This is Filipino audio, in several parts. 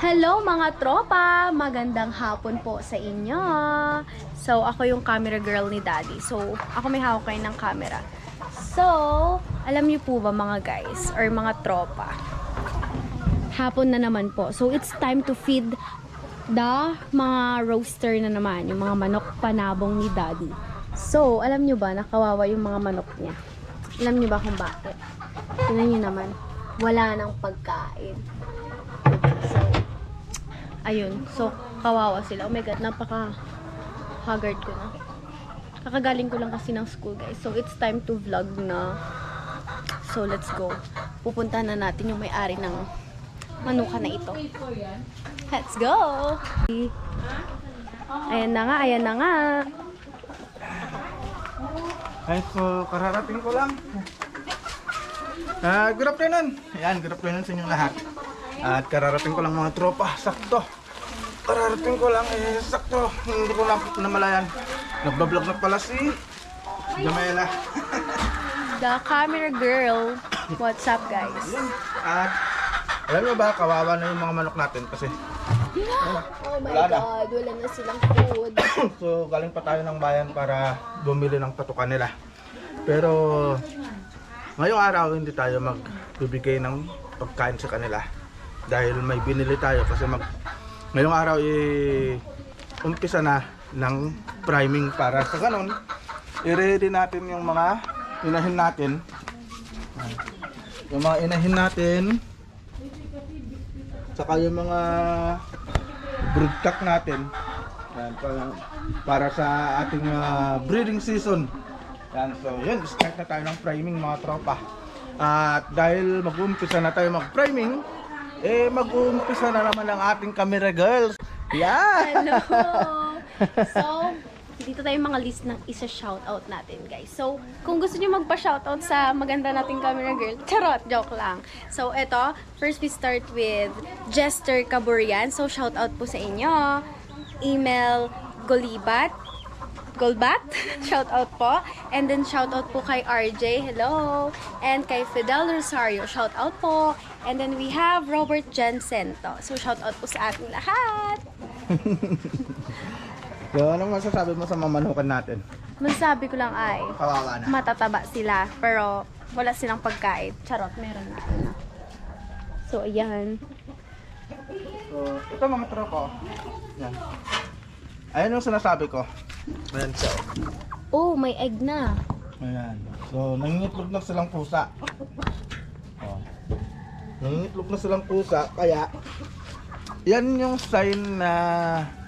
Hello mga tropa! Magandang hapon po sa inyo. So, ako yung camera girl ni Daddy. So, ako may hawak kayo ng camera. So, alam niyo po ba mga guys or mga tropa? Hapon na naman po. So, it's time to feed the mga roaster na naman. Yung mga manok panabong ni Daddy. So, alam niyo ba nakawawa yung mga manok niya? Alam niyo ba kung bakit? Tingnan niyo naman. Wala nang pagkain. So, ayun. So, kawawa sila. Oh my God, napaka-haggard ko na. Kakagaling ko lang kasi ng school, guys. So, it's time to vlog na. So, let's go. Pupuntahan na natin yung may-ari ng manuka na ito. Let's go! Ayan na nga, ayan na nga. Ay, so kararating ko lang. Good afternoon. Ayan, good afternoon sa inyong lahat. At kararating ko lang mga tropa, sakto. Kararating ko lang, sakto. Hindi ko lang namalayan. Nagbablog na pala si Jamela. The camera girl. What's up, guys? At alam mo ba, kawawa na yung mga manok natin kasi Oh my Wala na. God, wala na silang food. so galing pa tayo ng bayan para bumili ng patukan nila. Pero ngayong araw hindi tayo magbibigay ng pagkain sa kanila dahil may binili tayo kasi ngayong araw umpisa na ng priming para sa ganon i-ready natin yung mga inahin natin. Yung mga inahin natin saka yung mga broodcock natin. Yan, para sa ating breeding season. Yan, so yun, start na tayo ng priming mga tropa. At dahil mag-uumpisa na tayo mag-priming, mag-uumpisa na naman ang ating camera girls. Yan! Hello! So, dito tayo mga list ng isa-shoutout natin, guys. So, kung gusto niyo magpa-shoutout sa maganda nating camera girl, charot, joke lang. So, eto, first we start with Jester Caburian. So, shoutout po sa inyo. Email Golbat, shoutout po. And then, shoutout po kay RJ, hello. And kay Fidel Rosario, shoutout po. And then, we have Robert Jensen to. So, shoutout po sa ating lahat. So, anong masasabi mo sa mamanukan natin? Masasabi ko lang ay Kawawa na. matataba sila pero wala silang pagkain. Charot, meron na. So, ayan. So, ito mga tropa. Yan. Ayan yung sinasabi ko. Ayan siya. Oh, may egg na. Ayan. So, nangingitlog na silang pusa. Oh. Nangingitlog na silang pusa, kaya yan yung sign na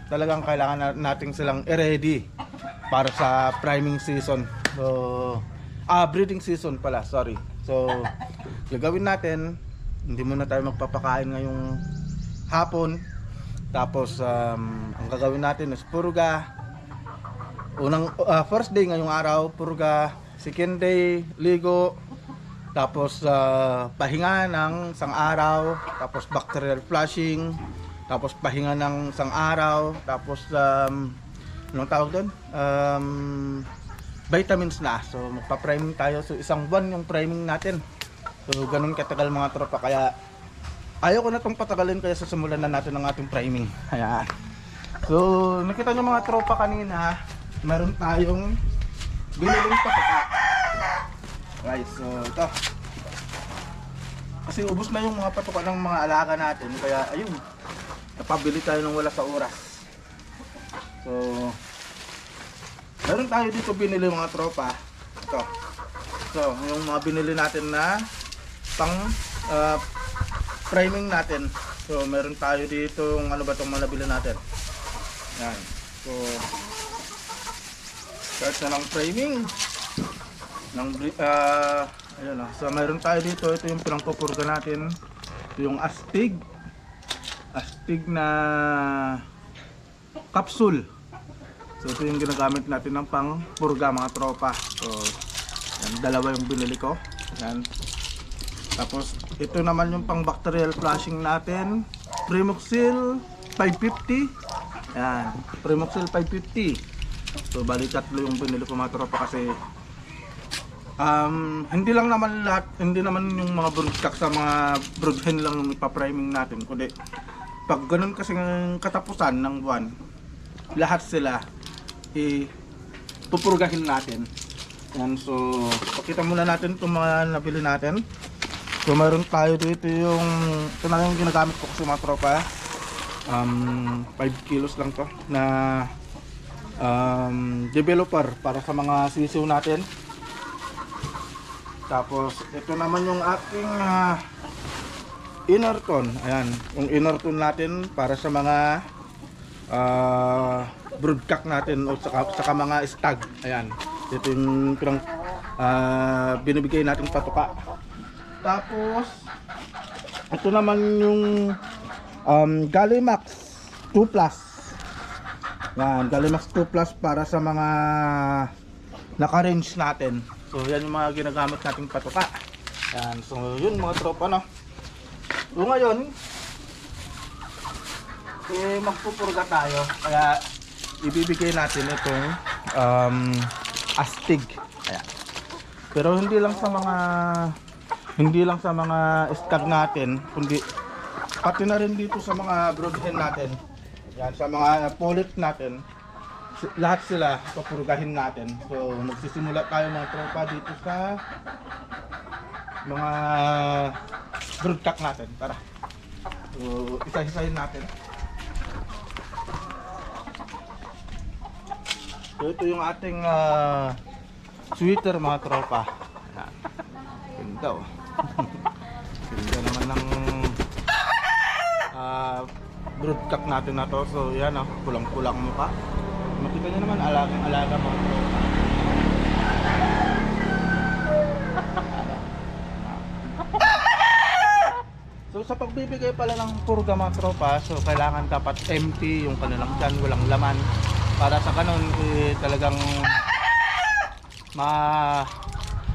talagang kailangan nating silang i-ready para sa priming season. So, breeding season pala, sorry. So, gagawin natin, hindi muna tayo magpapakain ngayong hapon. Tapos, ang gagawin natin is purga. First day ngayong araw, purga. Second day, ligo. Tapos, pahinga ng isang araw. Tapos, bacterial flushing. Tapos pahinga ng isang araw, tapos anong tawag doon? Vitamins na. So magpa-priming tayo. So isang buwan yung priming natin. So ganun katagal mga tropa, kaya ayaw ko na itong patagalin, kaya sasimulan na natin ang ating priming. Ayan. So nakita nyo mga tropa kanina, meron tayong biniling patuka. Guys, so ito. Kasi ubos na yung mga patuka ng mga alaga natin, kaya ayun, napabili tayo ng wala sa oras. So meron tayo dito binili mga tropa. Ito. So yung mga binili natin na pang priming natin. So meron tayo dito ano ba itong mga nabili natin. Yan. So start na ng priming ng ayun na. So meron tayo dito, ito yung pinangpupurga natin. Ito yung astig na capsule. So ito yung ginagamit natin ng pang purga mga tropa. So yan, dalawa yung binili ko. Yan. Tapos ito naman yung pang bacterial flushing natin, Primoxil 550. Yan, Primoxil 550. So bali tatlo yung binili ko mga tropa kasi hindi lang naman lahat, hindi naman yung mga broodcock sa mga broodhen lang ipapriming natin, kundi pag ganun kasi ng katapusan ng buwan, lahat sila pupurgahin natin. Yan, so pakita muna natin itong mga nabili natin. So mayroon tayo dito yung ito na yung ginagamit ko kasi mga tropa. 5 kilos lang to na developer para sa mga sisiw natin. Tapos ito naman yung ating inner tone. Ayan, yung inner tone natin para sa mga broodcock natin o saka mga stag. Ayan, ito yung pinang binibigay natin patuka. Tapos ito naman yung Gallimax 2 Plus. Yan, Gallimax 2 Plus para sa mga naka-range natin. So yan yung mga ginagamit nating patuka. Yan, so yun mga tropa, no. So ngayon magpupurga tayo, kaya ibibigay natin itong astig. Ayan. Pero hindi lang sa mga stag natin, kundi pati na rin dito sa mga broodhen natin. Yan, sa mga polit natin, lahat sila papurgahin natin. So magsisimula tayo mga tropa dito sa mga broodcock natin. Tara, so isa-isahin natin. So ito yung ating sweater mga tropa. Yan. Ganda oh. Ganda naman ng broodcock natin na to. So yan oh, pulang-pulang mukha. Makita nyo naman, alagang-alaga mga tropa. So sa pagbibigay pala ng purga mga tropa, so kailangan dapat empty yung kanilang tiyan, walang laman. Para sa kanon talagang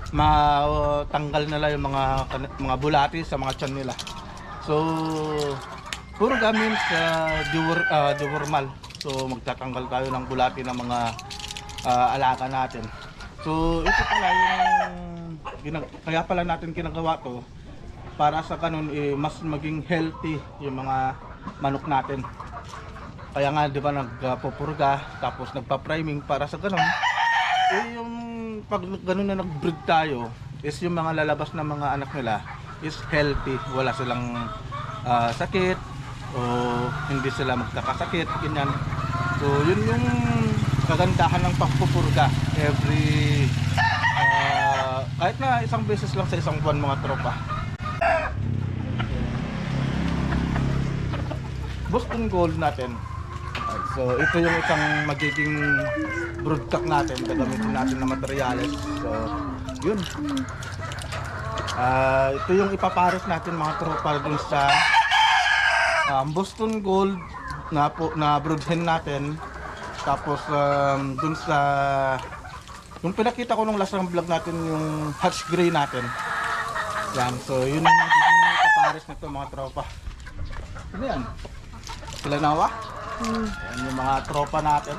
matanggal nila yung mga bulati sa mga tiyan nila. So purga means dewormal. So magtatanggal tayo ng bulati ng mga alaga natin. So ito pala yung kaya pala natin ginagawa to, para sa kanon mas maging healthy yung mga manok natin. Kaya nga 'di ba nagpupurga tapos nagpa-priming para sa ganon yung pag ganon na nag-breed tayo is yung mga lalabas na mga anak nila is healthy, wala silang sakit o hindi sila magkakasakit, ganyan. So yun yung kagandahan ng pagpupurga every kahit na isang beses lang sa isang buwan mga tropa. Boston Gold natin. So ito yung isang magiging broodcock natin, gagamitin natin na materyales. So yun, ito yung ipapares natin mga tropa dun sa Boston Gold na broodhen natin. Tapos dun sa yung pinakita ko nung last ng vlog natin, yung Hatch Gray natin. Yan, so yun yung magiging ipapares nito mga tropa. Ano yan? Sila nawa? Yan yung mga tropa natin.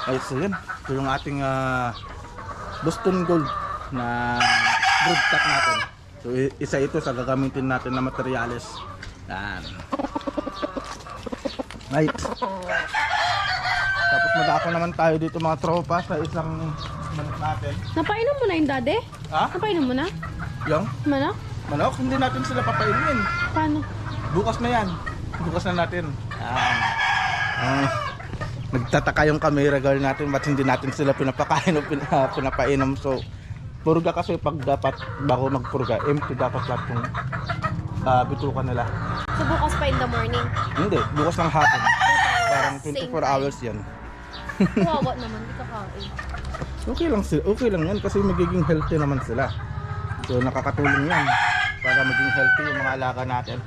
Ay, so yun. Ito yung ating Boston Gold na broodcock natin. So isa ito sa gagamitin natin na materyales. Yan. Right. Tapos madako naman tayo dito mga tropa sa isang manok natin. Napainom mo na yung daddy? Ha? Napainom mo na? Yung Manok? manok? Hindi natin sila papainumin. Paano? Bukas na yan. Bukas na natin. Nagtataka yung camera girl natin ba't hindi natin sila pinapakain o pinapainom. So purga kasi pag dapat bago magpurga, empty dapat lahat yung bitukan nila. So bukas pa in the morning? Hindi, bukas ng hapon. Parang Same 24 hours yan. Kawawa naman, di kakain. Okay lang yan kasi magiging healthy naman sila. So nakakatulong yan para maging healthy yung mga alaga natin.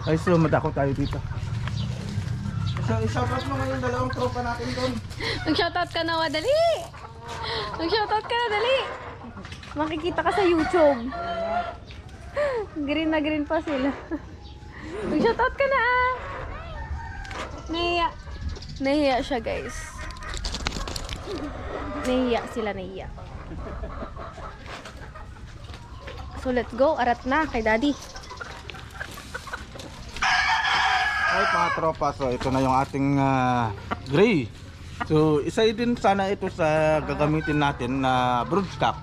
Ay, so madako tayo dito. So i-shoutout mo ngayon dalawang tropa natin doon. Mag-shoutout ka na, dali! Mag-shoutout ka na, dali! Makikita ka sa YouTube. Green na green pa sila. Mag-shoutout ka na ah! Nahiya siya guys. Nahiya sila, nahiya. So let's go, arat na kay daddy. Alright mga tropa, so ito na yung ating gray. So isa din sana ito sa gagamitin natin na broodstock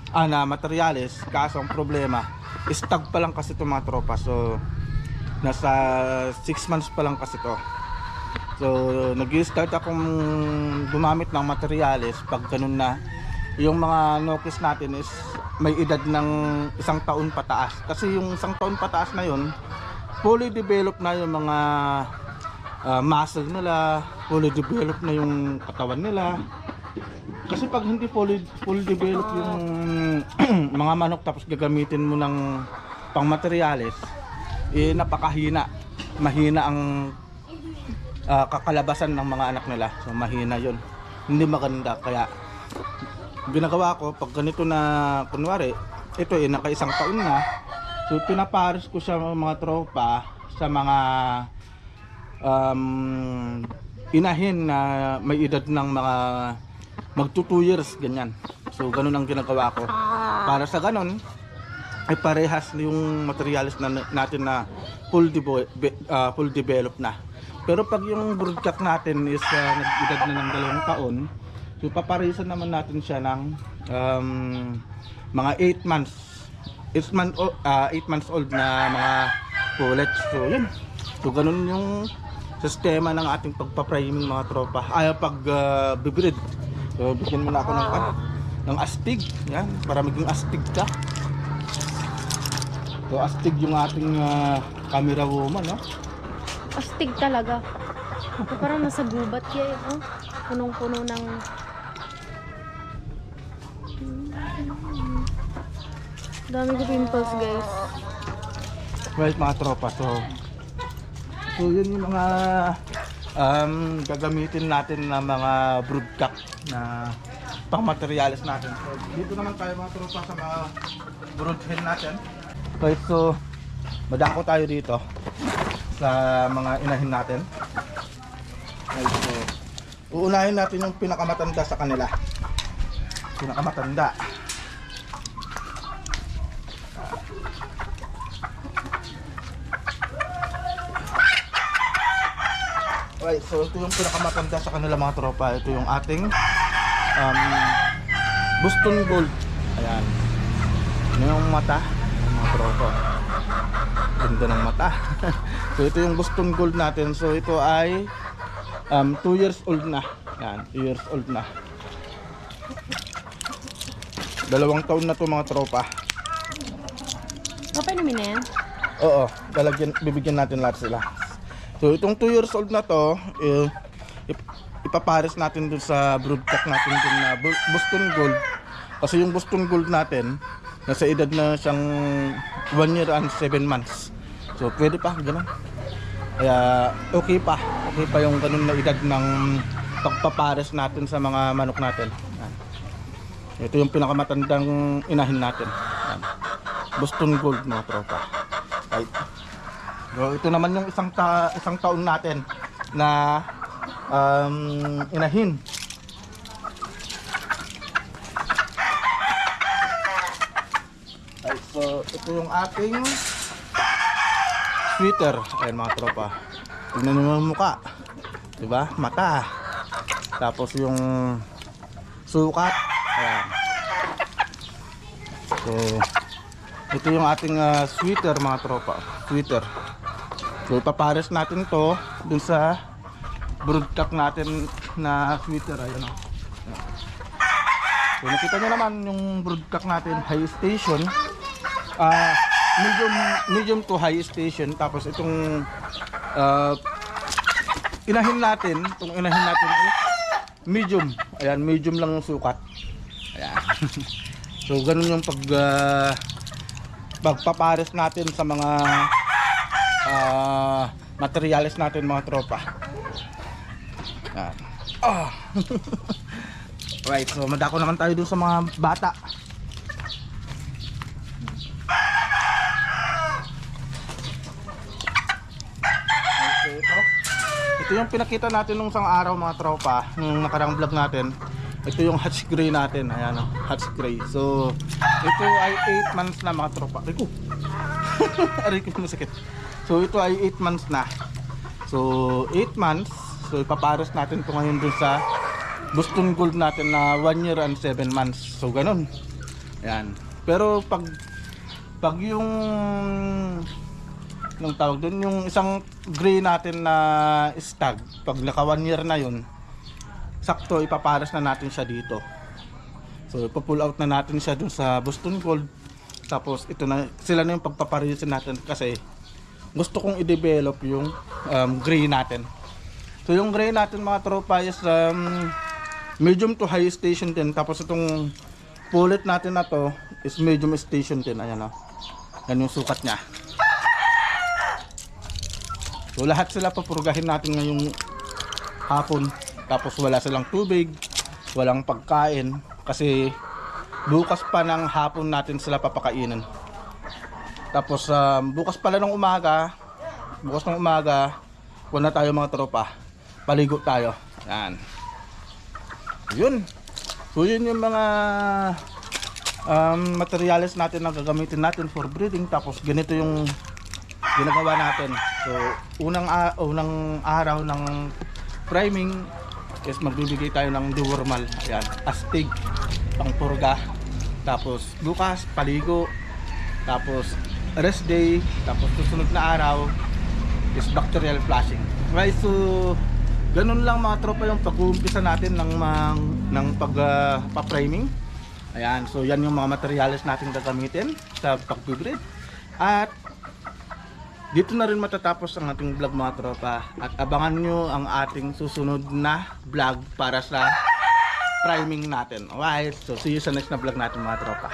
na materyales. Kaso ang problema, stag pa lang kasi ito mga tropa. So nasa 6 months pa lang kasi ito. So nag-start akong gumamit ng materyales pag ganun na. Yung mga nokis natin is may edad ng 1 taon pataas. Kasi yung 1 taon pataas na yun, fully developed na yung mga muscle nila, fully developed na yung katawan nila. Kasi pag hindi fully developed yung mga manok tapos gagamitin mo ng pang materyales, napakahina. Mahina ang kakalabasan ng mga anak nila. So mahina yun. Hindi maganda. Kaya ginagawa ko pag ganito na, kunwari ito naka 1 taon na, so pinapares ko siya mga tropa sa mga inahin na may edad ng mga magto 2 years ganyan. So ganun ang ginagawa ko para sa ganun ay parehas yung materials natin na full developed na. Pero pag yung broodcock natin is nag-edad na ng 2 taon, so paparisan naman natin siya ng mga 8 months old na mga pullets. So yun. So ganun yung sistema ng ating pagpa-priming mga tropa. Pag bibreed. So bigyan mo na ako ng astig. Yan, para maging astig ka. So astig yung ating camera woman, no? Astig talaga. Parang nasa gubat kaya, oh. Punong-puno ng... Dami ko pimples, guys. Right mga tropa, so yun yung mga gagamitin natin na mga broodcock na pang materials natin. So dito naman tayo mga tropa sa mga brood hen natin. Right, so madako tayo dito sa mga inahin natin. Right, so uunahin natin yung pinakamatanda sa kanila. Pinakamatanda. Right, so ito yung pinakamatanda sa kanila mga tropa. Ito yung ating Boston Gold. Ayan. Ano yung mata? Mga tropa. Ganda ng mata. So ito yung Boston Gold natin. So ito ay 2 years old na. Ayan, 2 years old na. 2 taon na to mga tropa. Papainumin na yan? Oo, bibigyan natin lahat sila. So itong 2 years old na to, ipapares natin dun sa broodcock natin dun na Boston Gold. Kasi yung Boston Gold natin, nasa edad na siyang 1 year and 7 months. So pwede pa, ganun. Kaya okay pa yung ganun na edad ng pagpapares natin sa mga manok natin. Yan. Ito yung pinakamatandang inahin natin. Yan. Boston Gold mga tropa. Right. So, ito naman yung isang taon natin na inahin. Right, so ito yung ating sweater. Ayan mga tropa. Tignan nyo yung mukha. Diba? Mata. Tapos yung sukat. Ayan. So ito yung ating sweater mga tropa. Sweater. So ipapares natin to dun sa broodcock natin na sweater. Ayan o. So nakita nyo naman yung broodcock natin high station, medium to high station. Tapos itong inahin natin is medium. Ayan, medium lang yung sukat. Ayan. So ganun yung pagpapares natin sa mga materials natin mga tropa. Yan. Right, so madako naman tayo dun sa mga bata. Okay, ito yung pinakita natin nung isang araw mga tropa, nung nakarang vlog natin. Ito yung hatch gray natin. Ayan o, hatch gray. So ito ay 8 months na mga tropa. Rico. Rico, masakit. So ito ay 8 months na. So 8 months. So ipapares natin ito ngayon dun sa Boston Gold natin na 1 year and 7 months. So ganun. Ayan. Pero pag yung tawag dun, yung isang gray natin na stag, pag naka 1 year na yun, sakto ipapares na natin siya dito. So ipa-pull out na natin siya dun sa Boston Gold. Tapos ito na, sila na yung pagpaparisin natin kasi gusto kong i-develop yung gray natin. So yung gray natin mga tropa is medium to high station din. Tapos itong pullet natin na to is medium station din. Ayan o. Yan yung sukat niya. So lahat sila papurgahin natin ngayong hapon. Tapos wala silang tubig, walang pagkain. Kasi bukas pa ng hapon natin sila papakainin. Tapos bukas pala ng umaga, wala tayo mga tropa. Paligo tayo. Yan. Yun. So yun yung mga materials natin na gagamitin natin for breeding. Tapos ganito yung ginagawa natin. So unang araw ng priming is magbibigay tayo ng dewormal. Ayan, astig, pang purga. Tapos bukas paligo. Tapos rest day. Tapos susunod na araw is bacterial flushing. Right, so ganun lang mga tropa yung pag-uumpisa natin ng pagpa-priming. Ayan, so yan yung mga materials natin gagamitin sa pag-breed. At dito na rin matatapos ang ating vlog mga tropa. At abangan nyo ang ating susunod na vlog para sa priming natin. Alright, so see you sa next na vlog natin mga tropa.